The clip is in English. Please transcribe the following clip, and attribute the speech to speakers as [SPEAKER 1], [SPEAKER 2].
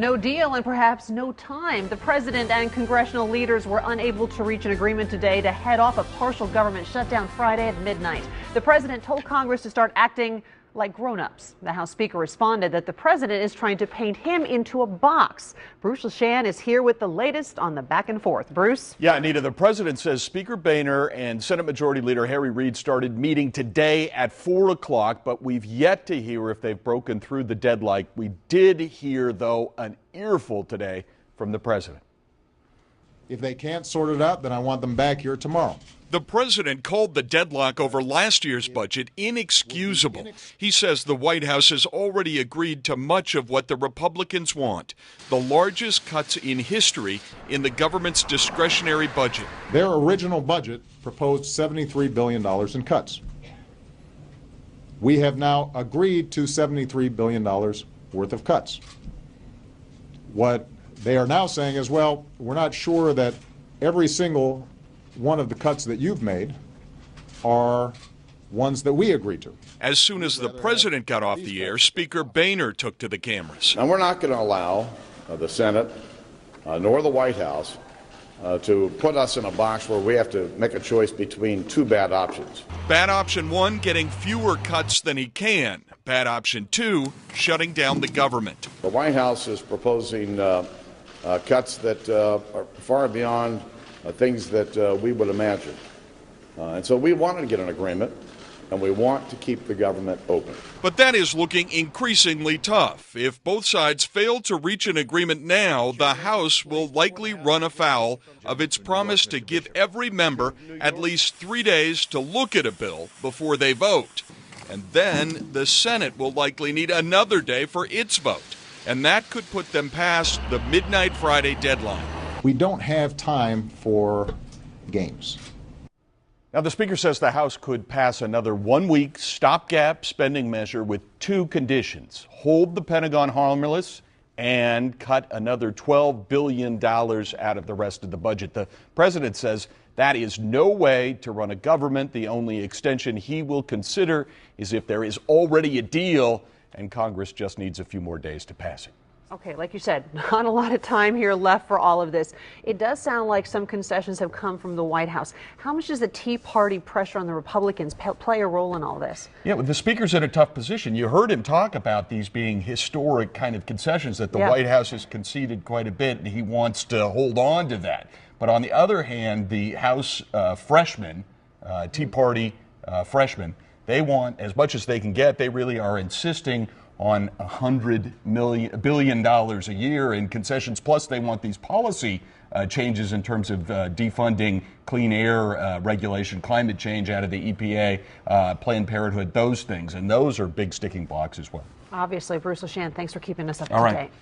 [SPEAKER 1] no deal and perhaps no time. The president and congressional leaders were unable to reach an agreement today to head off a partial government shutdown Friday at midnight. The president told Congress to start acting like grown-ups. The House Speaker responded that the president is trying to paint him into a box. Bruce LeShan is here with the latest on the back and forth. Bruce?
[SPEAKER 2] Yeah, Anita, the president says Speaker Boehner and Senate Majority Leader Harry Reid started meeting today at 4 o'clock, but we've yet to hear if they've broken through the deadline. We did hear, though, an earful today from the president.
[SPEAKER 3] If they can't sort it out, then I want them back here tomorrow.
[SPEAKER 2] The president called the deadlock over last year's budget inexcusable. He says the White House has already agreed to much of what the Republicans want, the largest cuts in history in the government's discretionary budget.
[SPEAKER 3] Their original budget proposed $73 billion in cuts. We have now agreed to $73 billion worth of cuts. What they are now saying is, well, we're not sure that every single one of the cuts that you've made are ones that we agreed to.
[SPEAKER 2] As soon as the president got off the air, Speaker Boehner took to the cameras.
[SPEAKER 4] And we're not going to allow the Senate nor the White House to put us in a box where we have to make a choice between two bad options.
[SPEAKER 2] Bad option one, getting fewer cuts than he can. Bad option two, shutting down the government.
[SPEAKER 4] The White House is proposing cuts that are far beyond things that we would imagine. And so we want to get an agreement, and we want to keep the government open.
[SPEAKER 2] But that is looking increasingly tough. If both sides fail to reach an agreement now, the House will likely run afoul of its promise to give every member at least 3 days to look at a bill before they vote. And then the Senate will likely need another day for its vote. And that could put them past the midnight Friday deadline.
[SPEAKER 3] We don't have time for games.
[SPEAKER 2] Now, the Speaker says the House could pass another 1 week stopgap spending measure with two conditions: hold the Pentagon harmless and cut another $12 billion out of the rest of the budget. The president says that is no way to run a government. The only extension he will consider is if there is already a deal and Congress just needs a few more days to pass it.
[SPEAKER 1] Okay, like you said, not a lot of time here left for all of this. It does sound like some concessions have come from the White House. How much does the Tea Party pressure on the Republicans play a role in all this?
[SPEAKER 2] Yeah, well, the Speaker's in a tough position. You heard him talk about these being historic kind of concessions that the White House has conceded quite a bit, and he wants to hold on to that. But on the other hand, the House freshmen, Tea Party freshmen, they want as much as they can get. They really are insisting on $100 billion a year in concessions. Plus, they want these policy changes in terms of defunding clean air regulation, climate change out of the EPA, Planned Parenthood, those things. And those are big sticking blocks as well.
[SPEAKER 1] Obviously, Bruce LeShan, thanks for keeping us up to
[SPEAKER 2] All
[SPEAKER 1] date.
[SPEAKER 2] right.